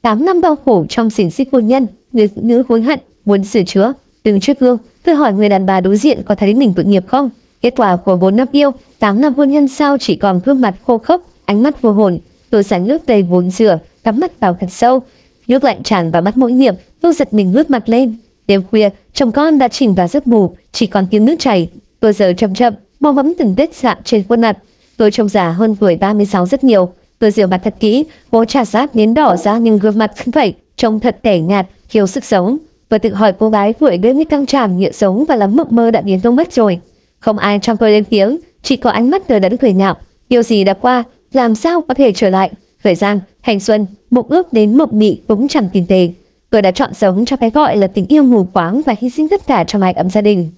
8 năm đau khổ trong xiềng xích hôn nhân, người phụ nữ hối hận, muốn sửa chữa. Đứng trước gương, tôi hỏi người đàn bà đối diện có thấy mình tội nghiệp không? Kết quả của 4 năm yêu, 8 năm hôn nhân sao chỉ còn gương mặt khô khốc, ánh mắt vô hồn. Tôi xả nước đầy bồn rửa, cắm mắt vào thật sâu. Nước lạnh tràn vào mắt mỗi niệm, tôi giật mình ngước mặt lên. Đêm khuya, chồng con đã chìm vào giấc ngủ, chỉ còn tiếng nước chảy. Tôi giờ chậm chậm, mò mẫm từng vết sạm trên khuôn mặt. Tôi trông già hơn tuổi 36 rất nhiều. Tôi rửa mặt thật kỹ, bố trà sát đến đỏ ra nhưng gương mặt không vậy, trông thật tẻ nhạt, thiếu sức sống. Và tự hỏi cô gái tuổi đến như căng tràn nhựa sống và lắm mộng mơ đã biến đâu mất rồi. Không ai trong tôi lên tiếng, chỉ có ánh mắt tôi đã cười nhạo. Điều gì đã qua, làm sao có thể trở lại? Thời gian, thanh xuân, mộng ước đến mộng mị cũng chẳng tiền tề. Tôi đã chọn sống cho cái gọi là tình yêu mù quáng và hy sinh tất cả cho mái ấm gia đình.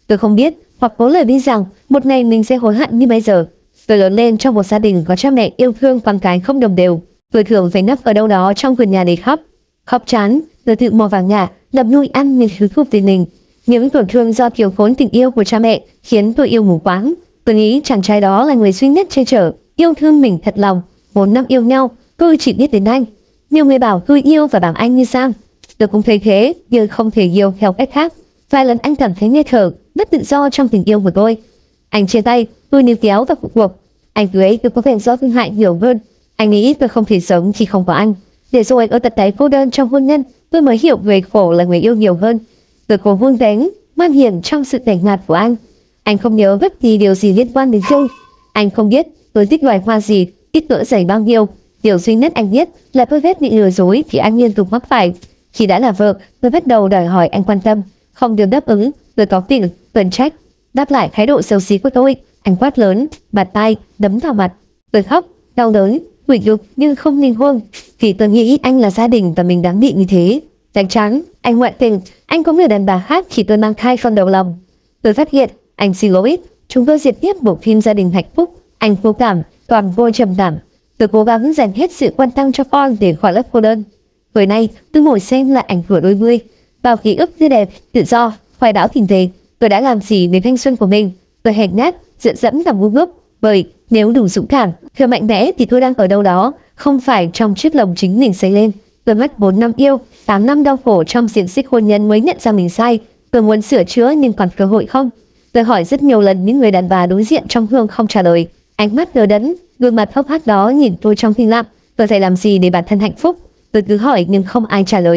Tôi không biết, hoặc cố lời biết rằng một ngày mình sẽ hối hận như bây giờ. Tôi lớn lên trong một gia đình có cha mẹ yêu thương con cái không đồng đều. Tôi thường phải nấp ở đâu đó trong vườn nhà để khóc. Khóc chán, tôi tự mò vào nhà, lập nuôi ăn những thứ thuộc về mình. Những tổn thương do thiếu thốn tình yêu của cha mẹ khiến tôi yêu mù quáng. Tôi nghĩ chàng trai đó là người duy nhất che chở, yêu thương mình thật lòng. 4 năm yêu nhau, tôi chỉ biết đến anh. Nhiều người bảo tôi yêu và bảo anh như sao. Tôi cũng thấy thế, nhưng không thể yêu theo cách khác. Vài lần anh cảm thấy nghe thở, mất tự do trong tình yêu của tôi. Anh chia tay, tôi níu kéo và phụ thuộc. Anh cưới tôi có vẻ do thương hại nhiều hơn. Anh nghĩ tôi không thể sống khi không có anh. Để rồi ở tận đáy cô đơn trong hôn nhân, tôi mới hiểu về khổ là người yêu nhiều hơn. Tôi cố vun vén, ngoan hiền trong sự tẻ nhạt của anh. Anh không nhớ bất kỳ điều gì liên quan đến tôi. Anh không biết tôi thích loài hoa gì, ít cỡ dày bao nhiêu. Điều duy nhất anh biết là tôi ghét bị lừa dối thì anh liên tục mắc phải. Khi đã là vợ, tôi bắt đầu đòi hỏi anh quan tâm. Không được đáp ứng, tôi có tình, tuần trách. Đáp lại thái độ xấu xí của tôi, anh quát lớn, bạt tay, đấm vào mặt. Tôi khóc, đau đớn, hủy nhục nhưng không ly hôn. Vì tôi nghĩ anh là gia đình và mình đáng bị như thế. Đánh trắng, anh ngoại tình, anh có người đàn bà khác khi tôi mang thai con đầu lòng. Tôi phát hiện, anh xin lỗi, chúng tôi diệt tiếp bộ phim gia đình hạnh phúc. Anh vô cảm, toàn vô trầm cảm. Tôi cố gắng dành hết sự quan tâm cho con để khỏi lớp cô đơn. Hồi nay, tôi ngồi xem lại ảnh của đôi mươi. Bao ký ức tươi đẹp, tự do, hoài bão tình thế. Tôi đã làm gì đến thanh xuân của mình? Tôi hèn nhát, dựa dẫm và ngu ngốc. Bởi nếu đủ dũng cảm, thừa mạnh mẽ thì tôi đang ở đâu đó, không phải trong chiếc lồng chính mình xây lên. Tôi mất 4 năm yêu, 8 năm đau khổ trong xiềng xích hôn nhân mới nhận ra mình sai. Tôi muốn sửa chữa nhưng còn cơ hội không? Tôi hỏi rất nhiều lần những người đàn bà đối diện trong gương không trả lời. Ánh mắt đờ đẫn, gương mặt hốc hác đó nhìn tôi trong thinh lặng. Tôi phải làm gì để bản thân hạnh phúc? Tôi cứ hỏi nhưng không ai trả lời.